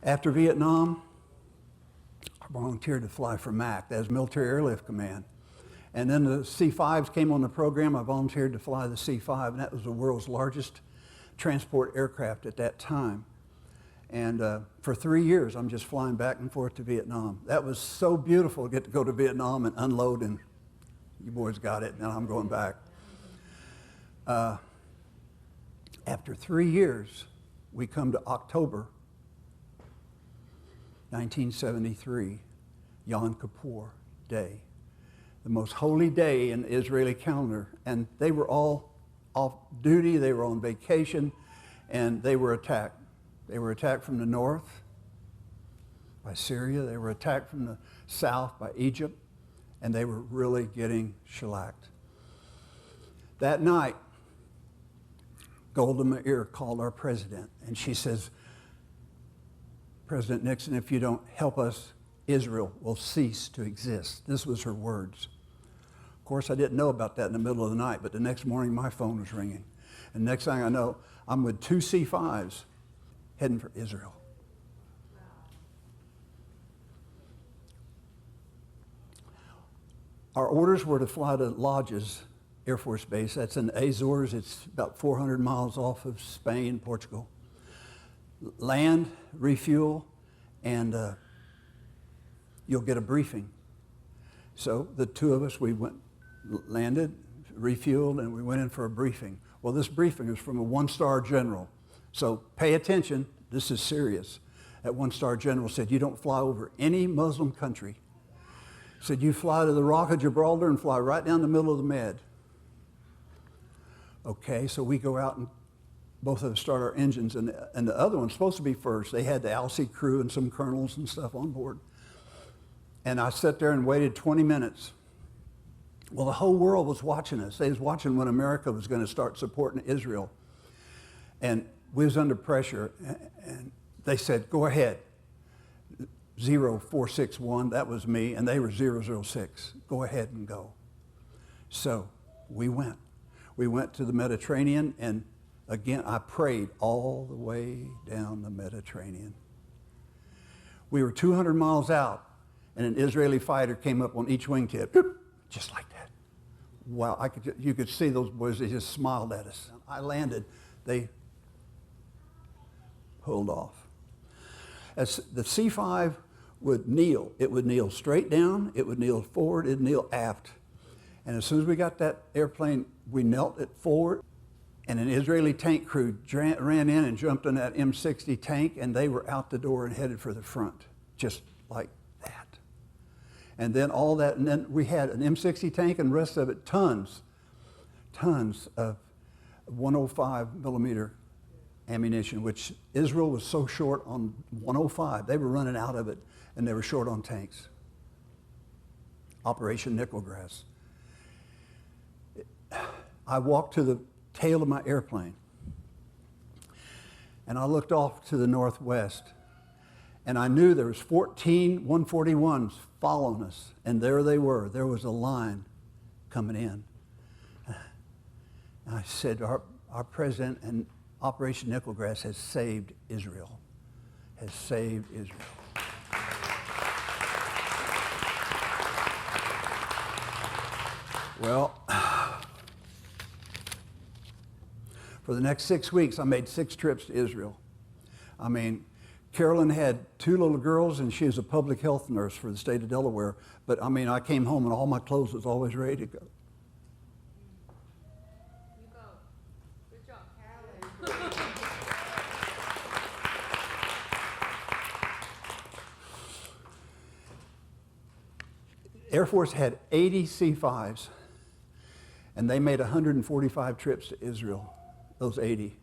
After Vietnam, I volunteered to fly for MAC, that was Military Airlift Command. And then the C-5s came on the program. I volunteered to fly the C-5, and that was the world's largest transport aircraft at that time. And for 3 years, I'm just flying back and forth to Vietnam. That was so beautiful to get to go to Vietnam and unload, and you boys got it, and I'm going back. After 3 years, we come to October 1973, Yom Kippur Day, the most holy day in the Israeli calendar. And they were all off duty, they were on vacation, and they were attacked. They were attacked from the north by Syria, they were attacked from the south by Egypt, and they were really getting shellacked. That night, Golda Meir called our president, and she says, President Nixon, if you don't help us, Israel will cease to exist. This was her words. Of course, I didn't know about that in the middle of the night, but the next morning my phone was ringing. And next thing I know, I'm with 2 C-5s heading for Israel. Our orders were to fly to Lodges Air Force Base. That's in the Azores. It's about 400 miles off of Spain, Portugal. Land, refuel, and you'll get a briefing. So the two of us, we went, landed, refueled, and we went in for a briefing. Well, this briefing is from a 1-star general. So pay attention, this is serious. That 1-star general said, you don't fly over any Muslim country. Said, you fly to the Rock of Gibraltar and fly right down the middle of the Med. Okay, so we go out and both of us start our engines, and the other one's supposed to be first. They had the ALSI crew and some colonels and stuff on board. And I sat there and waited 20 minutes. Well, the whole world was watching us. They was watching when America was going to start supporting Israel. And we was under pressure, and they said, go ahead. 0461, that was me, and they were 006. Go ahead and go. So we went. We went to the Mediterranean, and again, I prayed all the way down the Mediterranean. We were 200 miles out, and an Israeli fighter came up on each wingtip, just like that. Wow, you could see those boys, they just smiled at us. I landed, they pulled off. As the C-5 would kneel, it would kneel straight down, it would kneel forward, it would kneel aft. And as soon as we got that airplane, we knelt it forward, and an Israeli tank crew ran in and jumped on that M60 tank, and they were out the door and headed for the front, just like that. And then all that, and then we had an M60 tank and the rest of it, tons of 105 millimeter ammunition, which Israel was so short on 105, they were running out of it, and they were short on tanks. Operation Nickel Grass. I walked to the tail of my airplane, and I looked off to the northwest, and I knew there was 14 141s following us, and there they were. There was a line coming in. And I said, our president and Operation Nickel Grass has saved Israel, has saved Israel. Well, for the next 6 weeks, I made 6 trips to Israel. I mean, Carolyn had 2 little girls, and she was a public health nurse for the state of Delaware. But I mean, I came home and all my clothes was always ready to go. You go. Good job, Carolyn. Air Force had 80 C-5s, and they made 145 trips to Israel, those 80.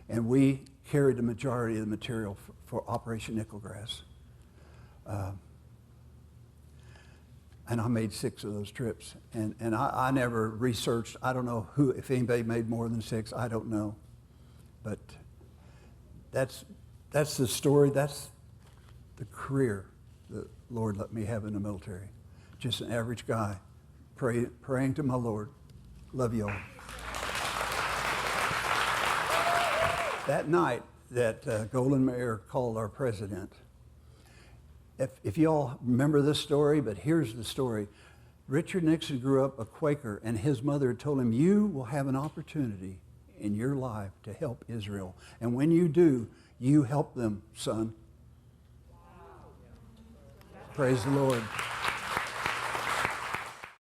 And we carried the majority of the material for Operation Nickel Grass. And I made 6 of those trips. And I never researched, I don't know if anybody made more than 6, I don't know. But that's the story, that's the career the Lord let me have in the military. Just an average guy, praying to my Lord. Love you all. That night that Golda Meir called our president, if you all remember this story, but here's the story. Richard Nixon grew up a Quaker, and his mother had told him, you will have an opportunity in your life to help Israel. And when you do, you help them, son. Wow. Praise the Lord.